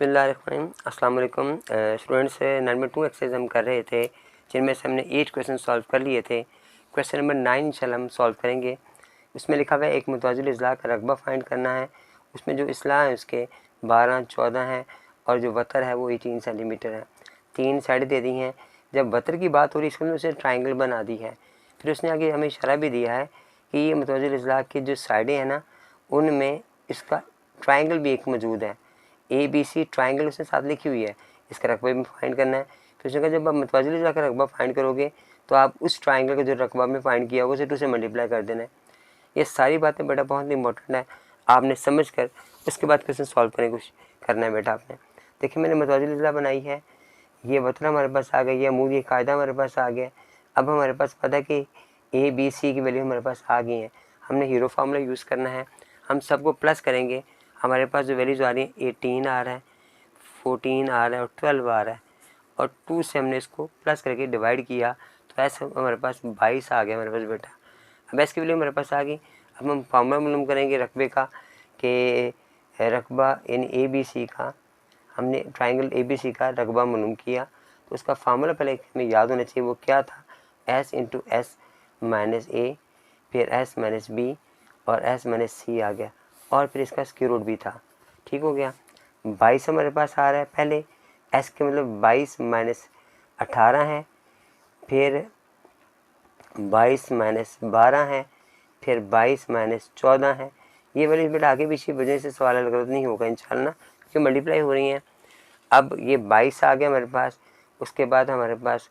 बिस्मिल्लाहिर्रहमानिर्रहीम। अस्सलाम वालेकुम स्टूडेंट्स। 9.2 एक्सरसाइज हम कर रहे थे जिनमें से हमने 8 क्वेश्चन सॉल्व कर लिए थे। क्वेश्चन नंबर 9 इंशाल्लाह हम सॉल्व करेंगे। उसमें लिखा हुआ है एक मुतवाज़िल इज़्ला का रकबा फाइंड करना है। उसमें जो इज़्ला है उसके 12, 14 हैं और जो वतर है वो 18 सेंटीमीटर है। 3 साइड दे दी हैं। जब वतर की बात हो रही है इसके अंदर उसे ट्राइंगल बना दी है। फिर उसने आगे हमें इशारा भी दिया है कि ये मुतवाज़िल इज़्ला की जो साइडें हैं ना उनमें इसका ट्राइंगल भी एक मौजूद है। ABC ट्राइंगल उसने साथ लिखी हुई है, इसका रकबा भी फाइंड करना है। फिर उसने कहा जब आप मुतवाज़िल इज़्ला का रकबा फाइंड करोगे तो आप उस ट्राइंगल का जो रकबा में फाइंड किया होगा उसे 2 से मल्टीप्लाई कर देना है। ये सारी बातें बेटा बहुत इंपॉर्टेंट है, आपने समझ कर उसके बाद क्वेश्चन सॉल्व करने की कोशिश करना है बेटा आपने। देखिए मैंने मुतवाज़िल इज़्ला बनाई है, ये वतन हमारे पास आ गई है, मूल ये कायदा हमारे पास आ गया। अब हमारे पास पता है कि ABC की वैल्यू हमारे पास आ गई है, हमने हीरो फार्मूला यूज़ करना है। हम सबको प्लस करेंगे, हमारे पास जो वैल्यूज़ आ रही हैं 18 आ रहा है, 14 आ रहा है और 12 आ रहा है और 2 से हमने इसको प्लस करके डिवाइड किया तो ऐसे हमारे पास 22 आ गया हमारे पास बेटा। अब इसकी वैल्यू हमारे पास आ गई। अब हम फार्मूला मालूम करेंगे रकबे का कि रकबा यानी ABC का, हमने ट्राइंगल ABC का रकबा मालूम किया तो उसका फार्मूला पहले हमें याद होना चाहिए। वो क्या था? S into S minus A, फिर S माइनस B और S माइनस C आ गया और फिर इसका स्क्वायर रूट भी था। ठीक हो गया। 22 हमारे पास आ रहा है, पहले S के मतलब 22 माइनस 18 है, फिर 22 माइनस 12 है, फिर 22 माइनस 14 है। ये वाली बेटा आगे पीछे वजह से सवाल गलत नहीं होगा इंशाल्लाह क्योंकि मल्टीप्लाई हो रही हैं। अब ये 22 आ गया हमारे पास, उसके बाद हमारे पास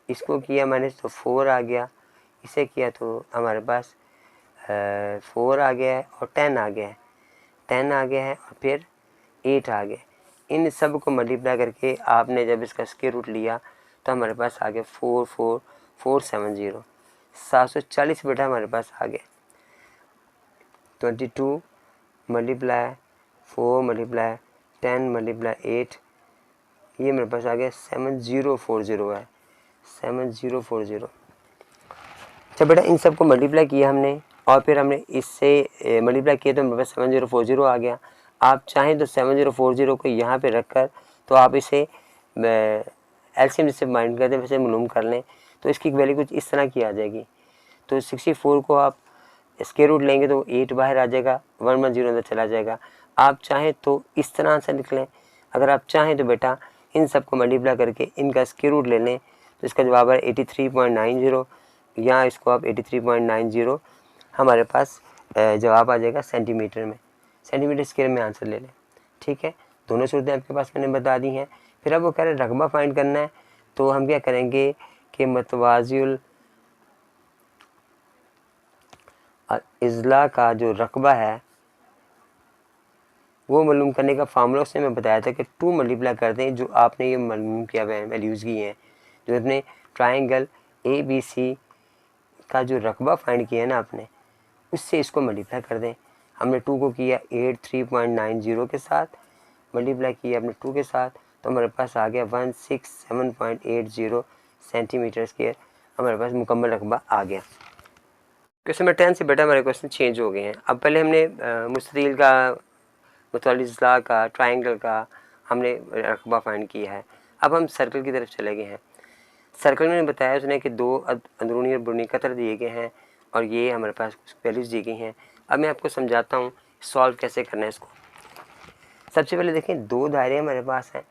इसको किया मैंने तो 4 आ गया, इसे किया तो हमारे पास 4 आ गया है और 10 आ गया है, 10 आ गया है और फिर 8 आ गया। इन सब को मल्टीप्लाई करके आपने जब इसका स्क्वायर रूट लिया तो हमारे पास आ गया 44470, 740 बेटा हमारे पास आ गया। 22 मल्टीप्लाई 4 मल्टीप्लाई 10 मल्टीप्लाई 8, ये मेरे पास आ गया 7040 है, 7040। अच्छा बेटा इन सब को मल्टीप्लाई किया हमने और फिर हमने इससे मल्टीप्लाई किया तो मेरे पास 7040 आ गया। आप चाहें तो 7040 को यहाँ पे रखकर तो आप इसे एलसीएम जिससे माइंड करते वैसे मालूम कर लें तो इसकी वैल्यू कुछ इस तरह की आ जाएगी। तो 64 को आप स्क्वायर रूट लेंगे तो 8 बाहर आ जाएगा, 110 अंदर चला जाएगा। आप चाहें तो इस तरह से लिख लें, अगर आप चाहें तो बेटा इन सब को मल्टीप्लाई करके इनका स्क्वायर रूट ले लें तो इसका जवाब है 83.90, या इसको आप 83.90 हमारे पास जवाब आ जाएगा सेंटीमीटर में, सेंटीमीटर स्क्वायर में आंसर ले लें। ठीक है, दोनों सूरतें आपके पास मैंने बता दी हैं। फिर अब वो कह रहे हैं रकबा फाइंड करना है तो हम क्या करेंगे कि मुतवाज़िल इज़्ला का जो रकबा है वो मालूम करने का फार्मूला उसने मैं बताया था कि 2 मल्टीप्लाई करते हैं जो आपने ये मालूम किया वैल्यूज़ की हैं, जो अपने ट्राइंगल ABC का जो रकबा फाइंड किया है ना आपने उससे इसको मल्टीप्लाई कर दें। हमने 2 को किया 83.90 के साथ, मल्टीप्लाई किया अपने 2 के साथ तो हमारे पास आ गया 167.80 सेंटीमीटर स्क्वायर, हमारे पास मुकम्मल रकबा आ गया। क्वेश्चन नंबर 10 से बेटा हमारे क्वेश्चन चेंज हो गए हैं। अब पहले हमने मुस्ततील का, मुतवाज़िल इज़्ला का, ट्राइंगल का हमने रकबा फाइंड किया है। अब हम सर्कल की तरफ चले गए हैं। सर्कल में बताया उसने कि 2 अंदरूनी और बैरूनी कतर दिए गए हैं और ये हमारे पास कुछ वैल्यूज़ दी गई हैं। अब मैं आपको समझाता हूँ सॉल्व कैसे करना है इसको। सबसे पहले देखें 2 दायरे हमारे पास हैं,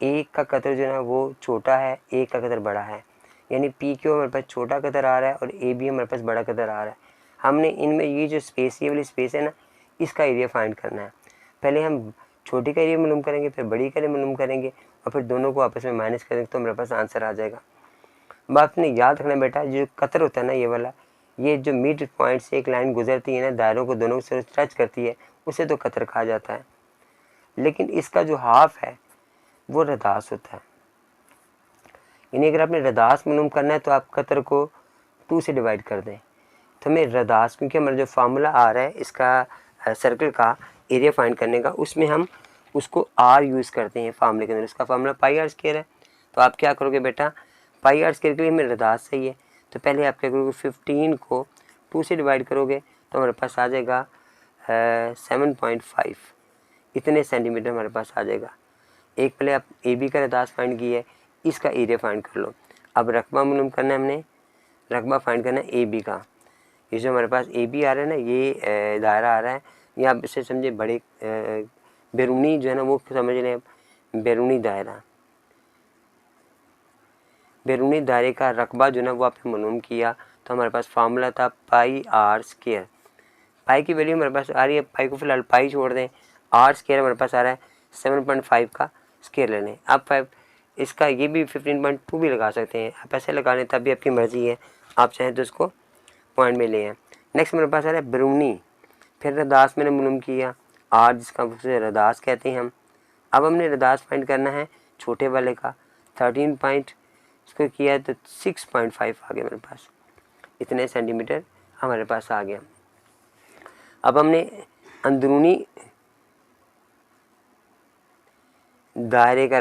एक का कतर जो है ना वो छोटा है, एक का कतर बड़ा है, यानी PQ हमारे पास छोटा कतर आ रहा है और AB हमारे पास बड़ा कतर आ रहा है। हमने इनमें ये जो स्पेस, ये वाली स्पेस है ना, इसका एरिया फाइंड करना है। पहले हम छोटी का एरिया मालूम करेंगे, फिर बड़ी का एरिया मालूम करेंगे और फिर दोनों को आपस में माइनस करेंगे तो हमारे पास आंसर आ जाएगा। बात ने याद रखना बेटा, जो कतर होता है ना ये वाला, ये जो मिड पॉइंट से एक लाइन गुजरती है ना, दायरों को दोनों से टच करती है, उसे तो कतर कहा जाता है। लेकिन इसका जो हाफ है वो रदास होता है, यानी अगर आपने रदास मालूम करना है तो आप कतर को 2 से डिवाइड कर दें। तो हमें रदास, क्योंकि हमारा जो फार्मूला आ रहा है इसका सर्कल का एरिया फाइंड करने का, उसमें हम उसको R यूज़ करते हैं फार्मूले के अंदर। इसका फार्मूला पाई R स्क्वायर है। तो आप क्या करोगे बेटा, पाई R स्क्वायर के लिए हमें रदास चाहिए तो पहले आप क्या करोगे 15 को 2 से डिवाइड करोगे तो हमारे पास आ जाएगा 7.5, इतने सेंटीमीटर हमारे पास आ जाएगा। एक पहले आप ए बी का रदास फाइंड किया है, इसका एरिया फाइंड कर लो। अब रकबा मालूम करना है हमने, रकबा फाइंड करना है ए बी का। ये जो हमारे पास ए बी आ रहा है ना, ये दायरा आ रहा है, ये आप इसे समझे बड़े बैरूनी जो है ना वो समझ लें आप, बैरूनी दायरा। बैरूनी दायरे का रकबा जो है ना वो आपने मालूम किया, तो हमारे पास फार्मूला था पाई आर स्क्वायर। पाई की वैल्यू हमारे पास आ रही है, पाई को फिलहाल पाई छोड़ दें, आर स्क्वायर हमारे पास आ रहा है 7.5 का स्क्वायर ले लें। अब 5 इसका ये भी 15.2 भी लगा सकते हैं, आप ऐसे लगा लें तब भी आपकी मर्ज़ी है, आप चाहें तो इसको पॉइंट में ले आए। नेक्स्ट मेरे पास आ रहा है बैरूनी, फिर रदास मैंने मालूम किया आर, जिसका उसे रदास कहते हैं हम। अब हमने रदास फाइंड करना है छोटे वाले का, 13 पॉइंट इसको किया है तो 6.5 आ गया मेरे पास, इतने सेंटीमीटर हमारे पास आ गया। अब हमने अंदरूनी दायरे का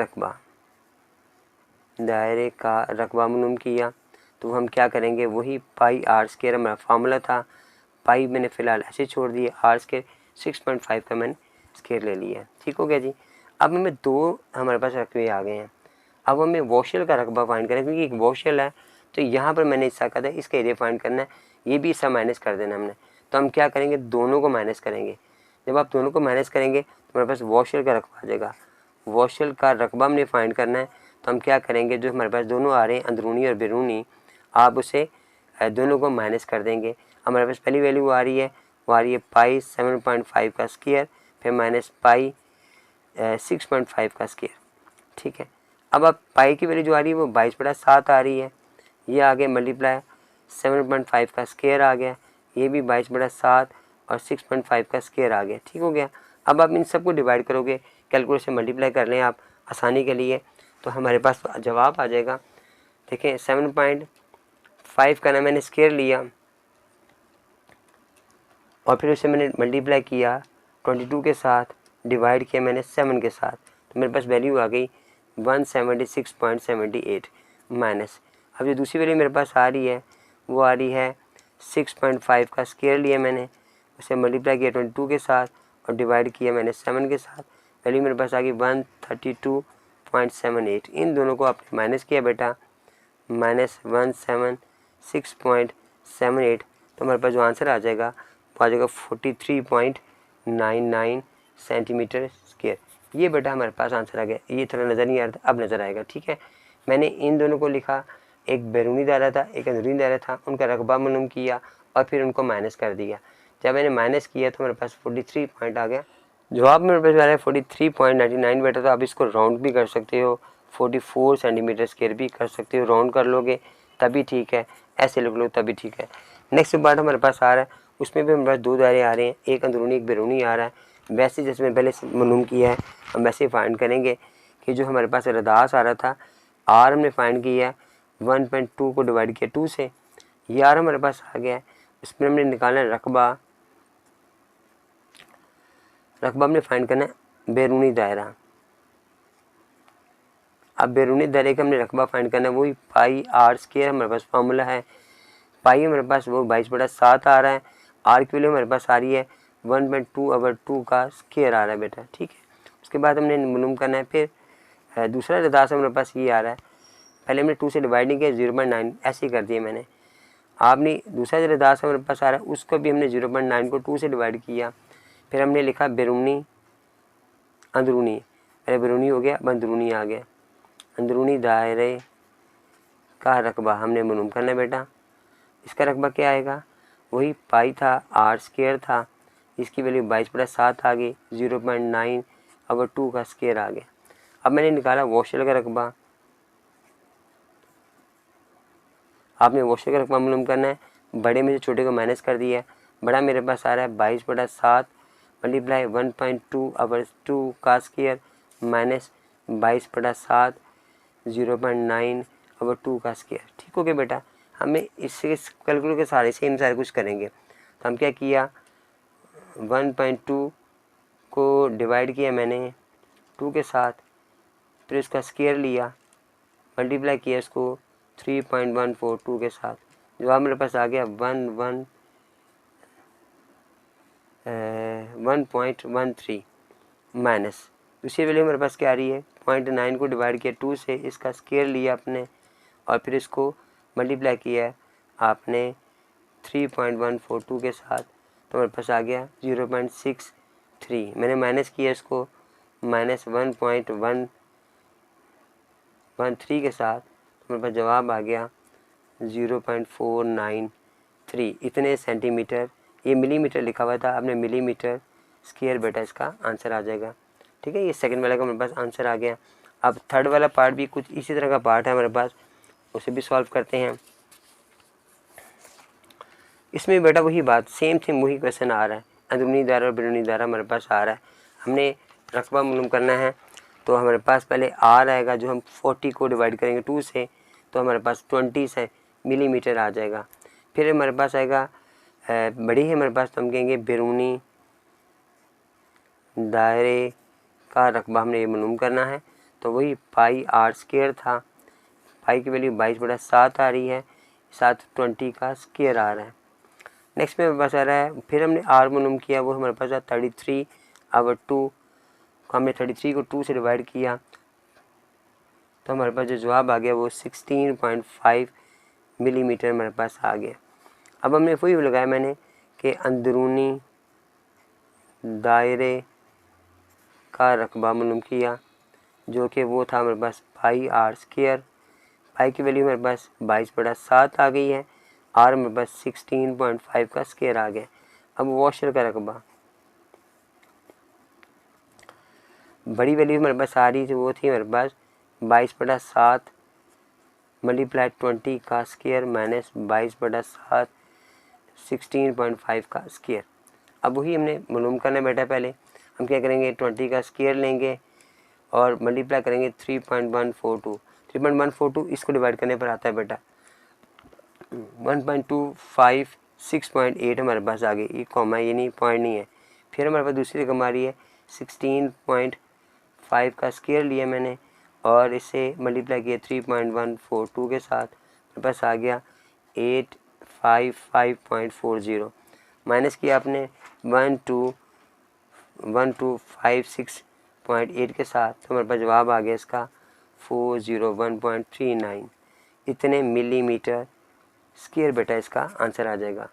रकबा मालूम किया, तो हम क्या करेंगे, वही पाई आर स्क्वायर हमारा फार्मूला था, पाई मैंने फ़िलहाल ऐसे छोड़ दिया, आर स्क्वायर 6.5 का मैंने स्क्वायर ले लिया। ठीक हो गया जी। अब हमें दो हमारे पास रकबे आ गए हैं। अब हमें वॉशल का रकबा फाइंड करें, क्योंकि एक वॉशल है तो यहाँ पर मैंने हिस्सा कहा था, इसका एरिया फाइंड करना है, ये भी हिस्सा माइनस कर देना हमने। तो हम क्या करेंगे, दोनों को माइनस करेंगे। जब आप दोनों को माइनस करेंगे तो हमारे पास वॉशल का रकबा आ जाएगा। वॉशल का रकबा हमने फाइंड करना है, तो हम क्या करेंगे, जो हमारे पास दोनों आ रहे हैं अंदरूनी और बैरूनी, आप उसे दोनों को माइनस कर देंगे। हमारे पास पहली वैल्यू आ रही है, वो आ रही है पाई 7.5 का स्क्वायर, फिर माइनस पाई 6.5 का स्क्वायर। ठीक है। अब आप पाई की वैल्यू जो आ रही है वो 22/7 आ रही है, ये आ गया मल्टीप्लाई 7.5 का स्क्वायर आ गया, ये भी 22/7 और 6.5 का स्क्वायर आ गया। ठीक हो गया। अब आप इन सबको डिवाइड करोगे, कैलकुलेशन मल्टीप्लाई कर लें आप आसानी के लिए, तो हमारे पास जवाब आ जाएगा। देखें 7.5 का ना मैंने स्क्वायर लिया और फिर उसे मैंने मल्टीप्लाई किया 22 के साथ, डिवाइड किया मैंने 7 के साथ, तो मेरे पास वैल्यू आ गई 176.78 माइनस। अब जो दूसरी वैल्यू मेरे पास आ रही है वो आ रही है 6.5 का स्क्वायर लिया मैंने, उसे मल्टीप्लाई किया 22 के साथ और डिवाइड किया मैंने 7 के साथ, वैल्यू मेरे पास आ गई 132.78। इन दोनों को आपने माइनस किया बेटा, माइनस 176.78, तो हमारे पास जो आंसर आ जाएगा वो आ जाएगा 43.99 सेंटीमीटर स्क्वायर। ये बेटा हमारे पास आंसर आ गया। ये थोड़ा नज़र नहीं आ रहा था, अब नज़र आएगा। ठीक है। मैंने इन दोनों को लिखा, एक बैरूनी दायरा था एक अंदरूनी दायरा था, उनका रकबा मालूम किया और फिर उनको माइनस कर दिया। जब मैंने माइनस किया तो मेरे पास 43 पॉइंट आ गया। जवाब मेरे पास आ रहा है 43.99 बेटा। तो आप इसको राउंड भी कर सकते हो, 44 सेंटीमीटर स्क्वायर भी कर सकते हो, राउंड कर लोगे तभी ठीक है, ऐसे लिख लो तभी ठीक है। नेक्स्ट पार्ट हमारे पास आ रहा है, उसमें भी हमारे पास दो दायरे आ रहे हैं, एक अंदरूनी एक बैरूनी आ रहा है। वैसे जैसे मैं पहले मालूम किया है हम वैसे फाइंड करेंगे कि जो हमारे पास रदास आ रहा था, आर हमने फाइंड किया 1.2 को डिवाइड किया 2 से, ये आर हमारे पास आ गया है। इसमें हमने निकालना है रकबा हमने फाइंड करना है बैरूनी दायरा। अब बैरूनी दायरे का हमने रकबा फाइंड करना है, वही पाई आर स्क्वायर हमारे पास फार्मूला है। पाई हमारे पास वो 22/7 आ रहा है, आर की वैल्यू हमारे पास आ रही है 1/2/2 का स्क्वायर आ रहा है बेटा। ठीक है। उसके बाद हमने मालूम करना है फिर दूसरा रदास हमारे पास ये आ रहा है, पहले हमने 2 से डिवाइड नहीं किया, 0.9 ऐसे ही कर दिया मैंने। आपने दूसरा जो रदास हमारे पास आ रहा है उसको भी हमने 0.9 को 2 से डिवाइड किया, फिर हमने लिखा बैरूनी अंदरूनी, पहले बैरूनी हो गया अब अंदरूनी आ गया। अंदरूनी दायरे का रकबा हमने मालूम करना है बेटा। इसका रकबा क्या आएगा, वही पाई था आर स्क्वायर था, इसकी वैल्यू 22/7 आ गई, 0.9/2 का स्क्वायर आ गया। अब मैंने निकाला वॉशर का रकबा, आपने वॉशर का रकबा मालूम करना है, बड़े में से छोटे को माइनस कर दिया है। बड़ा मेरे पास आ रहा है 22/7 मल्टीप्लाई 1.2/2 का स्क्वायर माइनस 22/7 0.9/2 का स्क्वायर। ठीक हो गया बेटा। हमें इससे कैलकुलेट के सारे सेम सारे कुछ करेंगे, तो हम क्या किया 1.2 को डिवाइड किया मैंने 2 के साथ, फिर इसका स्क्वायर लिया, मल्टीप्लाई किया इसको 3.142 के साथ, जवाब मेरे पास आ गया 1.13 माइनस दूसरी वैल्यू हमारे पास क्या आ रही है, 0.9 को डिवाइड किया 2 से, इसका स्क्वायर लिया आपने और फिर इसको मल्टीप्लाई किया है आपने 3.142 के साथ, तो हमारे पास आ गया 0.63। मैंने माइनस किया इसको -1.113 के साथ, तो हमारे पास जवाब आ गया 0.493। इतने सेंटीमीटर, ये मिलीमीटर लिखा हुआ था, आपने मिलीमीटर स्क्वायर बेटा इसका आंसर आ जाएगा। ठीक है, ये सेकंड वाला का हमारे पास आंसर आ गया। अब थर्ड वाला पार्ट भी कुछ इसी तरह का पार्ट है हमारे पास, उसे भी सॉल्व करते हैं। इसमें बेटा वही बात, सेम वही क्वेश्चन आ रहा है, अंदरूनी दायरा और बैरूनी दायरा हमारे पास आ रहा है। हमने रकबा मालूम करना है, तो हमारे पास पहले आर आएगा, जो हम 40 को डिवाइड करेंगे 2 से, तो हमारे पास 20 से मिलीमीटर आ जाएगा। फिर हमारे पास आएगा बड़ी है हमारे पास, तो हम कहेंगे बैरूनी दायरे का रकबा हमने ये मालूम करना है, तो वही पाई आर स्क्वायर था। पाई की वैल्यू 22/7 आ रही है, साथ 20 का स्क्वायर आ रहा है। नेक्स्ट में हमारे पास आ रहा है, फिर हमने आर मालूम किया, वो हमारे पास 33/2 को हमने 33 को 2 से डिवाइड किया, तो हमारे पास जो जवाब आ गया वो 16.5 मिलीमीटर हमारे पास आ गया। अब हमने वही लगाया मैंने कि अंदरूनी दायरे का रकबा मालूम किया, जो कि वो था हमारे पास पाई आर स्क्वायर। पाई की वैल्यू हमारे पास 22/7 आ गई है, आर हमारे पास 16.5 का स्क्वायर आ गया। अब वॉशर का रकबा, बड़ी वैल्यू हमारे पास आ रही थी, वो थी हमारे पास 22/7 मल्टीप्लाई 20 का स्क्वायर माइनस 22/7 16.5 का स्क्वायर। अब वही हमने मालूम करना बेटा, पहले हम क्या करेंगे 20 का स्क्वायर लेंगे और मल्टीप्लाई करेंगे 3.142 इसको डिवाइड करने पर आता है बेटा 1.25 6.8 हमारे पास आ गई, ये कॉमा ये नहीं पॉइंट नहीं है। फिर हमारे पास दूसरी रकम आ रही है 16.5 का स्क्वायर लिया मैंने और इसे मल्टीप्लाई किया 3.142 के साथ, मेरे पास आ गया 855.40 माइनस किया आपने 1256.8 के साथ, तो हमारे पास जवाब आ गया इसका 401.39। इतने मिलीमीटर स्क्वायर बेटा इसका आंसर आ जाएगा।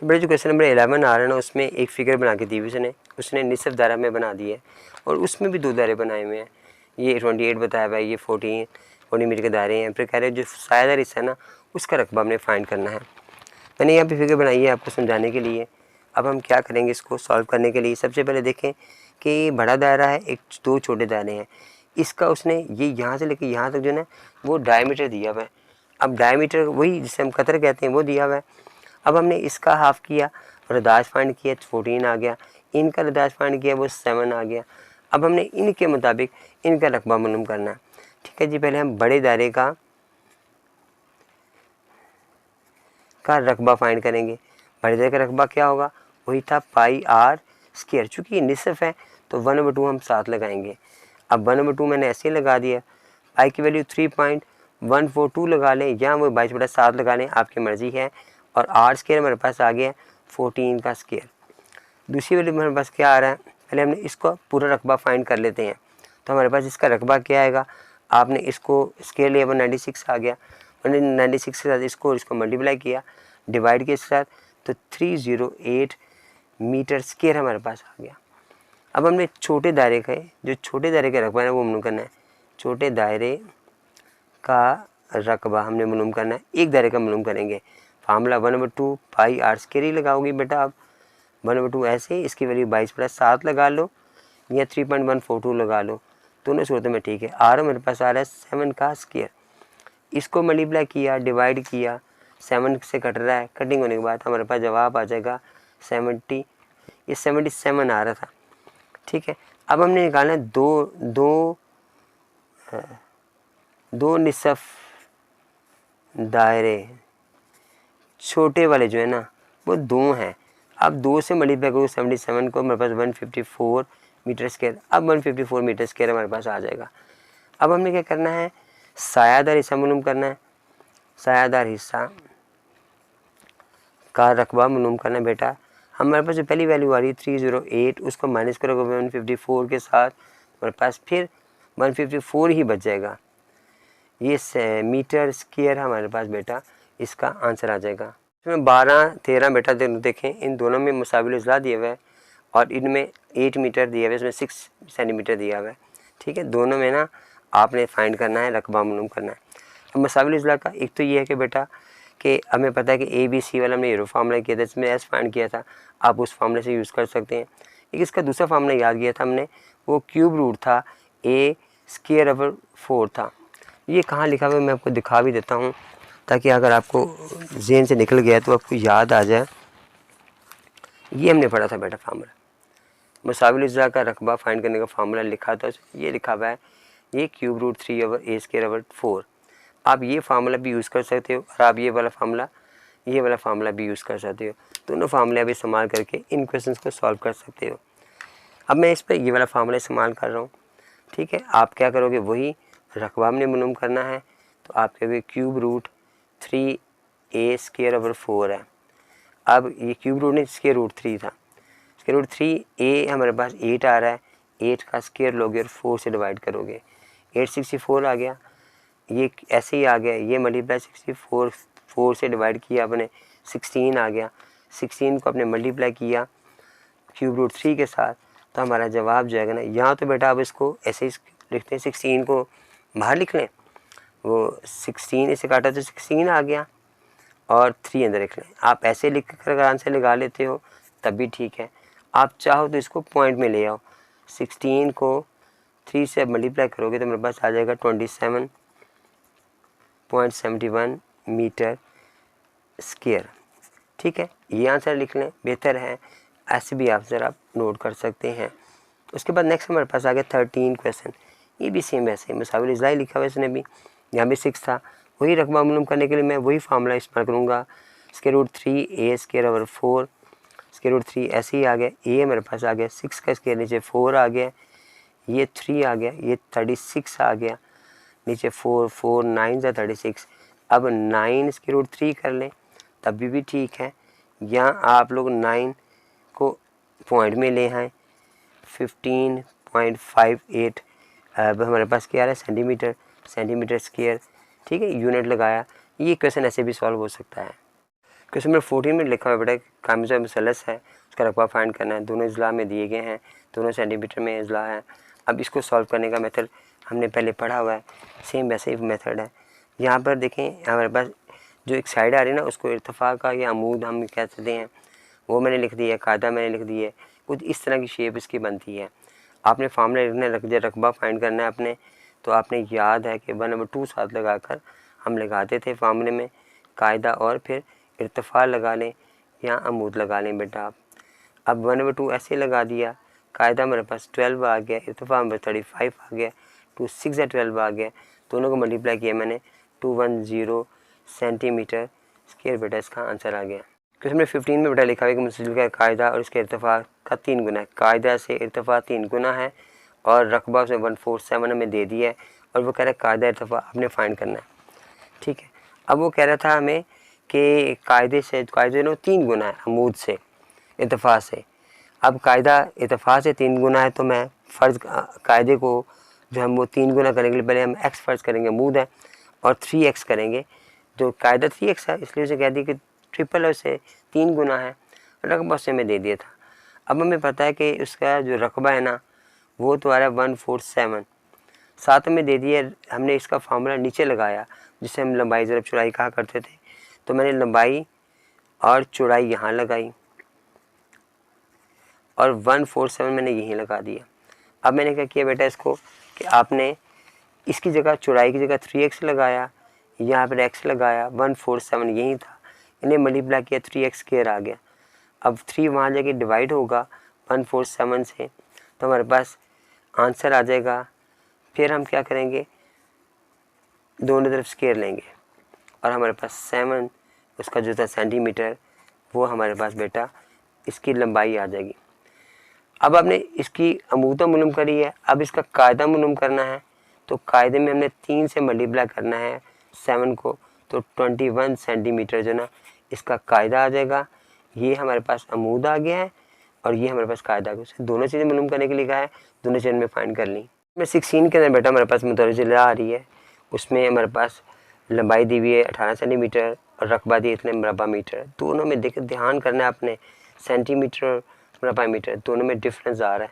तो बेटा जो क्वेश्चन नंबर 11 आ रहा है ना, उसमें एक फिगर बना के दी हुई उसने निसफ दायरा में बना दी है और उसमें भी 2 दायरे बनाए हुए हैं। ये 28 बताया हुआ है, ये 40 मीटर के दायरे हैं। फिर कह रहे हैं जो सायादार हिस्सा है ना, उसका रकबा हमने फाइंड करना है। मैंने यहाँ पे फिगर बनाई है आपको समझाने के लिए। अब हम क्या करेंगे इसको सॉल्व करने के लिए, सबसे पहले देखें कि बड़ा दायरा है, 2 छोटे दायरे हैं। इसका उसने ये यहाँ से लेकर यहाँ तक जो है ना वो डायमीटर दिया हुआ है। अब डायमीटर वही जिसे हम कतर कहते हैं वो दिया हुआ है। अब हमने इसका हाफ किया, रदाश फाइंड किया 14 आ गया, इनका रदाश फाइंड किया वो 7 आ गया। अब हमने इनके मुताबिक इनका रकबा मालूम करना है। ठीक है जी, पहले हम बड़े दायरे का रकबा फाइंड करेंगे। बड़े दायरे का रकबा क्या होगा, वही था पाई आर स्क्वायर। चूँकि ये निसफ है तो 1/2 हम साथ लगाएंगे। अब 1/2 मैंने ऐसे ही लगा दिया। पाई की वैल्यू 3.142 लगा लें या वो 22/7 लगा लें, आपकी मर्ज़ी है। और आर स्क्वायर हमारे पास आ गया 14 का स्क्वायर। दूसरी वैल्यू हमारे पास क्या आ रहा है, पहले हमने इसको पूरा रकबा फाइंड कर लेते हैं। तो हमारे पास इसका रकबा क्या आएगा, आपने इसको स्क्वायर लिया 196 आ गया, 196 के साथ इसको मल्टीप्लाई किया डिवाइड के साथ, तो 308 मीटर स्क्वायर हमारे पास आ गया। अब हमने छोटे दायरे का जो छोटे दायरे का रकबा है वो मालूम करना है। छोटे दायरे का रकबा हमने मालूम करना है, एक दायरे का मालूम करेंगे। फार्मूला 1/2 पाई आर स्क्वायर ही लगाओगी बेटा आप। 1/2 ऐसे, इसकी वैल्यू 22/7 लगा लो या 3.142 लगा लो, दोनों सूरतों में ठीक है। आर मेरे पास आ रहा है 7 का स्क्वायर, इसको मल्टीप्लाई किया डिवाइड किया, 7 से कट रहा है, कटिंग होने के बाद हमारे पास जवाब आ जाएगा 70। ये 77 आ रहा था। ठीक है, अब हमने निकालना है दो निसफ दायरे, छोटे वाले जो है ना वो 2 हैं। अब 2 से मल्टीप्लाई करो 77 को, मेरे पास 154 मीटर स्क्वायर। अब 154 मीटर स्क्वायर हमारे पास आ जाएगा। अब हमने क्या करना है, सायादार हिस्सा मालूम करना है। सायादार हिस्सा का रकबा मालूम करना है बेटा। हमारे पास जो पहली वैल्यू आ रही है 308, उसको माइनस करोगे 154 के साथ, हमारे पास फिर 154 ही बच जाएगा। ये मीटर स्क्वायर हमारे पास बेटा इसका आंसर आ जाएगा। इसमें 12, 13 बेटा देखें, इन दोनों में मुसाविल अज़ला दिया हुआ है और इनमें 8 मीटर दिया हुआ है, इसमें 6 सेंटीमीटर दिया हुआ है। ठीक है, दोनों में ना आपने फाइंड करना है, रकबा मालूम करना है। अब मुसाविल अज़ला का एक तो ये है कि बेटा कि हमें पता है कि ABC वाला हमने यूरो फार्मूला किया था, इसमें S फाइंड किया था, आप उस फार्मूले से यूज़ कर सकते हैं। एक इसका दूसरा फार्मूला याद किया था हमने, वो क्यूब रूट था, A²/4 था। ये कहाँ लिखा हुआ है मैं आपको दिखा भी देता हूँ, ताकि अगर आपको ज़हन से निकल गया तो आपको याद आ जाए। ये हमने पढ़ा था बेटा फार्मूला, मुसाविल अज़ला का रकबा फाइंड करने का फार्मूला लिखा था, ये लिखा हुआ है, ये क्यूब रूट 3/A²/4। आप ये फार्मूला भी यूज़ कर सकते हो और आप ये वाला फार्मूला भी यूज़ कर सकते हो। दोनों फार्मूले आप इस्तेमाल करके इन क्वेश्चंस को सॉल्व कर सकते हो। अब मैं इस पर ये वाला फार्मूला इस्तेमाल कर रहा हूँ। ठीक है, आप क्या करोगे, वही रकबा में मालूम करना है, तो आप कहोगे क्यूब रूट 3A²/4 है। अब ये क्यूब रूट नहीं, स्क्वायर रूट 3 था, स्क्वायर रूट 3A हमारे पास 8 आ रहा है, 8 का स्क्वायर लोगे और 4 से डिवाइड करोगे, 864 आ गया। ये ऐसे ही आ गया, ये मल्टीप्लाई 64, 4 से डिवाइड किया आपने, 16 आ गया। 16 को आपने मल्टीप्लाई किया क्यूब रूट 3 के साथ, तो हमारा जवाब जो है ना, यहाँ तो बेटा आप इसको ऐसे ही लिखते हैं, 16 को बाहर लिख लें, वो 16 इसे काटा तो 16 आ गया और 3 अंदर लिख लें। आप ऐसे लिख कर अगर आंसर लगा लेते हो तब भी ठीक है, आप चाहो तो इसको पॉइंट में ले आओ, 16 को 3 से मल्टीप्लाई करोगे तो मेरे पास आ जाएगा 27.71 मीटर स्क्वायर। ठीक है, ये आंसर लिख लें, बेहतर है, ऐसे भी आप ज़रा नोट कर सकते हैं। उसके बाद नेक्स्ट हमारे पास आ गया 13 क्वेश्चन, ये भी सेम ऐसे मुसाविल अज़ला लिखा हुआ है, इसने भी यहाँ भी 6 था। वही रकबा मालूम करने के लिए मैं वही फार्मूला इस्तेमाल करूँगा, square root 3A²/4, square root 3 ऐसे ही आ गया, ए मेरे पास आ गया, 6 का स्क्वायर नीचे 4 आ गया, ये 3 आ गया, ये 36 आ गया, नीचे 4, 4 9 जा 36। अब 9 स्क्वायर रूट 3 कर लें तब भी ठीक है, या आप लोग 9 को पॉइंट में ले आएँ, 15.58 अब हमारे पास क्या आ रहा है, सेंटीमीटर स्क्वायर। ठीक है, यूनिट लगाया। ये क्वेश्चन ऐसे भी सॉल्व हो सकता है। क्वेश्चन नंबर 14 में लिखा हुआ है बेटा, कामिज़ा मुसल्लस है, उसका रकबा फाइंड करना है, दोनों अज़ला में दिए गए हैं, दोनों सेंटीमीटर में अज़ला है। अब इसको सॉल्व करने का मेथड हमने पहले पढ़ा हुआ है, सेम वैसे ही मेथड है। यहाँ पर देखें, हमारे पास जो एक साइड आ रही है ना, उसको इर्तिफ़ा का या अमूद हम कह सकते हैं, वो मैंने लिख दिया है, कायदा मैंने लिख दी है, कुछ इस तरह की शेप इसकी बनती है। आपने फार्मूला लिखना, रकबा फाइंड करना है अपने, तो आपने याद है कि 1/2 साथ लगाकर हम लगाते थे फार्मूले में कायदा, और फिर इर्तिफ़ा लगा लें या अमूद लगा लें बेटा आप। अब 1/2 ऐसे लगा दिया, कायदा मेरे पास 12 आ गया, इर्तिफ़ा में 35 आ गया, 2 6 या 12 आ गया, दोनों को मल्टीप्लाई किया मैंने, 210 सेंटीमीटर स्क्वायर बेटा इसका आंसर आ गया। क्वेश्चन नंबर 15 में बेटा लिखा है कि मुस्तकिल का कायदा और इसके इर्तिफ़ा का 3 गुना है, कायदा से इर्तिफ़ा 3 गुना है और रकबा उसमें 147 हमें दे दिया है, और वो कह रहा है कायदा इर्तिफ़ा आपने फाइंड करना है। ठीक है, अब वो कह रहा था हमें कि कायदे नो 3 गुना है अमूद से, इर्तिफ़ा से। अब कायदा इर्तिफ़ा से 3 गुना है, तो मैं फ़र्ज़ कायदे को जो हम वो 3 गुना करने के लिए पहले हम x फ़र्ज़ करेंगे, अमूद है, और 3x करेंगे। जो कायदा 3x है, इसलिए उसे कह दी कि ट्रिपल है, उससे 3 गुना है, रकबा से हमें दे दिया था। अब हमें पता है कि उसका जो रकबा है ना, वो तो आ रहा है 147, साथ में दे दिया। हमने इसका फार्मूला नीचे लगाया, जिसे हम लंबाई ज़रब चौड़ाई कहा करते थे, तो मैंने लंबाई और चौड़ाई यहाँ लगाई और 147 मैंने यहीं लगा दिया। अब मैंने क्या किया बेटा इसको, कि आपने इसकी जगह चौड़ाई की जगह 3x लगाया, यहाँ पर x लगाया, 147 यहीं था, इन्हें मल्टीप्लाई किया, 3x² आ गया। अब 3 वहाँ जाके डिवाइड होगा 147 से, तो हमारे पास आंसर आ जाएगा। फिर हम क्या करेंगे, दोनों तरफ स्क्वायर लेंगे और हमारे पास 7 उसका जो था सेंटीमीटर, वो हमारे पास बेटा इसकी लंबाई आ जाएगी। अब आपने इसकी अमूदा मालूम करी है, अब इसका कायदा मालूम करना है, तो कायदे में हमने 3 से मल्टीप्लाई करना है 7 को, तो 21 सेंटीमीटर जो ना इसका कायदा आ जाएगा। ये हमारे पास अमूद आ गया है और ये हमारे पास कायदा आ गया। दोनों चीज़ें मालूम करने के लिए कहा है, दोनों चीज़ें में फाइंड कर ली। में 16 के अंदर बेटा हमारे पास मुतरजिला आ रही है, उसमें हमारे पास लंबाई दी हुई है 18 सेंटीमीटर और रकबा दिए इतने मरबा मीटर। दोनों में देखिए ध्यान करना है आपने, सेंटीमीटर और मरबा मीटर दोनों में डिफरेंस आ रहा है,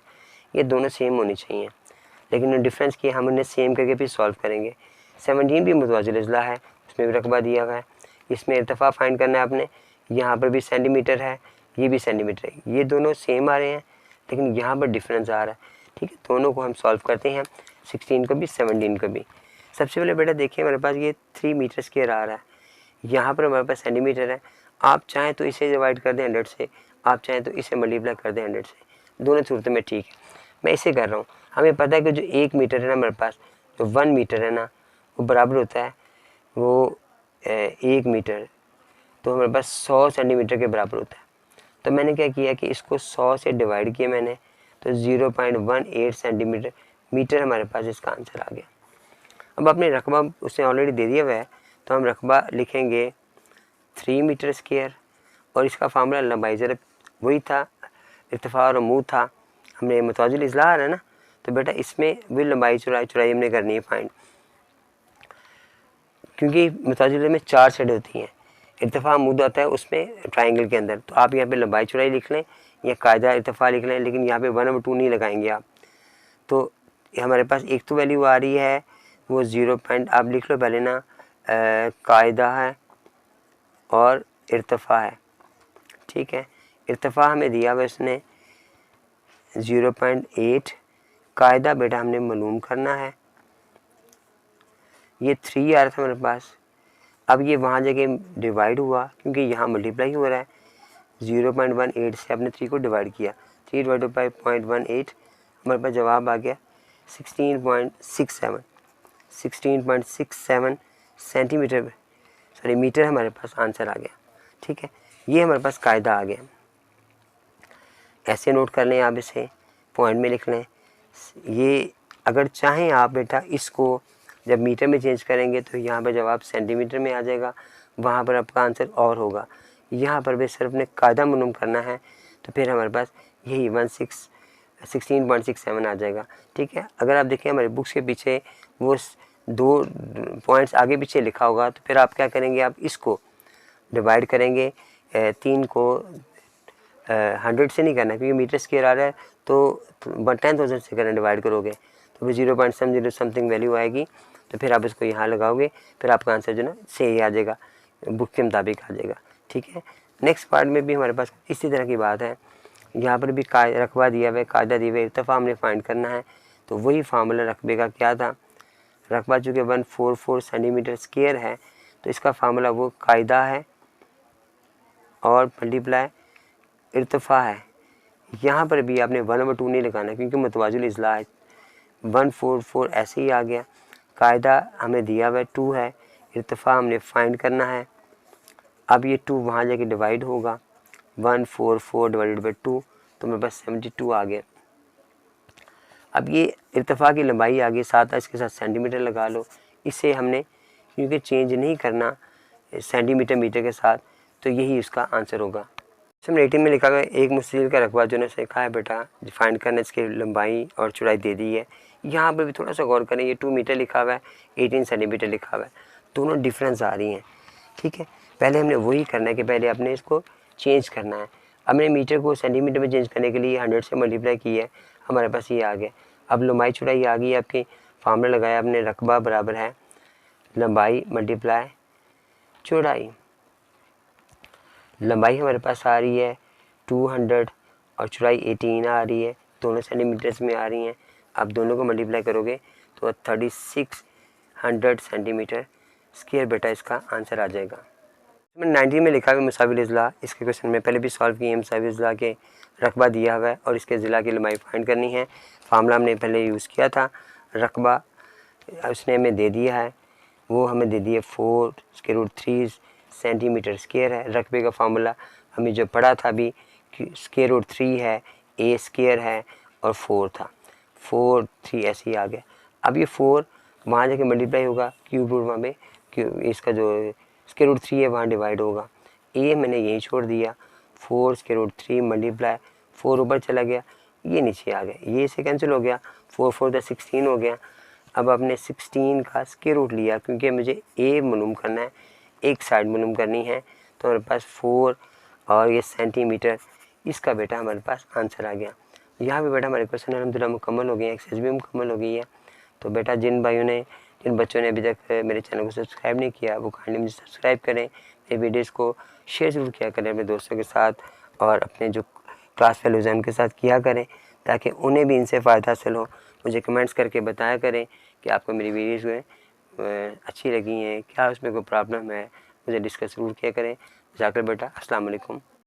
ये दोनों सेम होनी चाहिए, लेकिन डिफरेंस की हम उन्हें सेम करके भी सॉल्व करेंगे। 17 भी मुतवाजिल अजला है, उसमें भी रकबा दिया हुआ है, इसमें इर्तिफा फाइंड करना है आपने, यहाँ पर भी सेंटीमीटर है, ये भी सेंटीमीटर है, ये दोनों सेम आ रहे हैं लेकिन यहाँ पर डिफरेंस आ रहा है। ठीक है, दोनों को हम सॉल्व करते हैं, 16 को भी 17 को भी। सबसे पहले बेटा देखिए हमारे पास ये 3 मीटर स्क्वायर आ रहा है, यहाँ पर हमारे पास सेंटीमीटर है, आप चाहें तो इसे डिवाइड कर दें 100 से, आप चाहें तो इसे मल्टीप्लाई कर दें 100 से, दोनों सूरतों में ठीक है। मैं इसे कर रहा हूँ, हमें पता है कि जो 1 मीटर है ना हमारे पास, जो 1 मीटर है ना वो बराबर होता है वो 1 मीटर, तो हमारे पास 100 सेंटीमीटर के बराबर होता है। तो मैंने क्या किया कि इसको 100 से डिवाइड किया मैंने, तो 0.18 सेंटीमीटर मीटर हमारे पास इसका आंसर आ गया। अब आपने रकबा उसने ऑलरेडी दे दिया हुआ है, तो हम रकबा लिखेंगे 3 मीटर स्क्वायर, और इसका फार्मूला लंबाई ज़रा वही था, इर्तिफा और अमूद था, हमने मुतवाजिल इज़ला है ना, तो बेटा इसमें भी लंबाई चौड़ाई हमने करनी है फाइंड, क्योंकि मुतवाजिल में 4 साइड होती हैं, इर्तिफा अमूद आता है उसमें ट्राइंगल के अंदर, तो आप यहाँ पे लंबाई चौड़ाई लिख लें या कायदा इर्तिफा लिख लें, लेकिन यहाँ पे 1/2 नहीं लगाएंगे आप। तो हमारे पास एक तो वैल्यू आ रही है वो 0 पॉइंट, आप लिख लो पहले ना, कायदा है और इर्तिफा है। ठीक है, इर्तिफा हमें दिया हुआ इसने 0.8, कायदा बेटा हमने मालूम करना है, ये 3 आ रहा था हमारे पास, अब ये वहाँ जगह डिवाइड हुआ क्योंकि यहाँ मल्टीप्लाई हो रहा है, 0.18 से आपने 3 को डिवाइड किया, 3 डिवाइड बाई 0.18 हमारे पास जवाब आ गया 16.67 सेंटीमीटर, सॉरी मीटर हमारे पास आंसर आ गया। ठीक है, ये हमारे पास कायदा आ गया, ऐसे नोट कर लें आप, इसे पॉइंट में लिख लें। ये अगर चाहें आप बेटा इसको जब मीटर में चेंज करेंगे तो यहाँ पर जवाब सेंटीमीटर में आ जाएगा, वहाँ पर आपका आंसर और होगा, यहाँ पर भी सिर्फ ने कायदा मालूम करना है, तो फिर हमारे पास यही 16.67 आ जाएगा। ठीक है, अगर आप देखें हमारे बुक्स के पीछे वो 2 पॉइंट्स आगे पीछे लिखा होगा, तो फिर आप क्या करेंगे, आप इसको डिवाइड करेंगे, 3 को 100 से नहीं करना क्योंकि मीटर स्क्वायर आ रहा है, तो 10,000 से करना डिवाइड करोगे तो फिर 0.70 समथिंग वैल्यू आएगी, तो फिर आप इसको यहाँ लगाओगे, फिर आपका आंसर जो ना सही आ जाएगा, बुक के मुताबिक आ जाएगा। ठीक है, नेक्स्ट पार्ट में भी हमारे पास इसी तरह की बात है, यहाँ पर भी रकबा दिया हुआ है, कायदा दिया हुआ है, इर्तिफा हमने फाइंड करना है, तो वही फार्मूला रकबे का क्या था, रकबा चूँकि 144 सेंटीमीटर स्क्वायर है, तो इसका फार्मूला वो कायदा है और मल्टीप्लाई इर्तिफा है। यहाँ पर भी आपने 1/2 नहीं लगाना क्योंकि मुतवाजिल इज़ला है, 144 ऐसे ही आ गया, कायदा हमें दिया हुआ 2 है, इर्तिफा हमने फाइंड करना है, अब ये 2 वहाँ जाके डिवाइड होगा, 144 डिवाइडेड बाई 2, तो मेरे पास 72 आ गया। अब ये इर्तिफा की लंबाई आ गई 7, इसके साथ सेंटीमीटर लगा लो, इसे हमने क्योंकि चेंज नहीं करना सेंटीमीटर मीटर के साथ, तो यही उसका आंसर होगा। सेक्शन 18 में लिखा हुआ है एक मुस्तिल का रकबा जो ने सीखा है बेटा, फाइंड करना, इसकी लंबाई और चौड़ाई दे दी है। यहाँ पर भी थोड़ा सा गौर करें, ये 2 मीटर लिखा हुआ है, 18 सेंटीमीटर लिखा हुआ है, दोनों डिफरेंस आ रही हैं। ठीक है, पहले हमने वही करना है कि पहले आपने इसको चेंज करना है। हमने मीटर को सेंटीमीटर में चेंज करने के लिए 100 से मल्टीप्लाई किया है, हमारे पास ये आ गया। अब लंबाई चौड़ाई आ गई, आपकी फार्मूला लगाया आपने, रकबा बराबर है लंबाई मल्टीप्लाई चौड़ाई, लंबाई हमारे पास आ रही है 200 और चौड़ाई 18 आ रही है, दोनों सेंटीमीटर्स में आ रही हैं। आप दोनों को मल्टीप्लाई करोगे तो 3600 सेंटीमीटर स्क्वायर बेटा इसका आंसर आ जाएगा। 19 में लिखा हुआ मुसाविल इज़ला, इसके क्वेश्चन में पहले भी सॉल्व किए हैं। मुसाविल इज़ला के रकबा दिया हुआ है और इसके ज़िला की लंबाई फाइंड करनी है। फार्मूला हमने पहले यूज़ किया था, रकबा उसने हमें दे दिया है, वो हमें दे दिया 4√3 सेंटीमीटर स्क्वायर है। रकबे का फार्मूला हमें जो पढ़ा था अभी कि √3 है, a स्क्वायर है और 4 था, 4 3 ऐसे ही आ गया। अब ये 4 वहाँ जाके मल्टीप्लाई होगा, क्यूब रूट वहाँ पे इसका जो √3 है वहाँ डिवाइड होगा, a मैंने यहीं छोड़ दिया, 4 √3 मल्टीप्लाई 4 ऊपर चला गया, ये नीचे आ गया, ये से कैंसिल हो गया, 4 4 16 हो गया। अब आपने 16 का स्क्वायर रूट लिया, क्योंकि मुझे ए मालूम करना है, एक साइड मालूम करनी है, तो हमारे पास 4 और ये सेंटीमीटर, इसका बेटा हमारे पास आंसर आ गया। यहाँ पे बेटा हमारे क्वेश्चन अलहमदिल्ला मुकम्मल हो गए हैं, एक्सरसाइज भी मुकम्मल हो गई है। तो बेटा जिन बच्चों ने अभी तक मेरे चैनल को सब्सक्राइब नहीं किया, वो काइंडली मुझे सब्सक्राइब करें, मेरे वीडियोज़ को शेयर ज़रूर किया करें अपने दोस्तों के साथ, और अपने जो क्लास फेलोज़ हैं उनके साथ किया करें, ताकि उन्हें भी इनसे फ़ायदा हासिल हो। मुझे कमेंट्स करके बताया करें कि आपको मेरी वीडियोज़ अच्छी लगी हैं, क्या उसमें कोई प्रॉब्लम है, मुझे डिस्कस ज़रूर किया करें। जाकर बेटा अस्सलाम वालेकुम।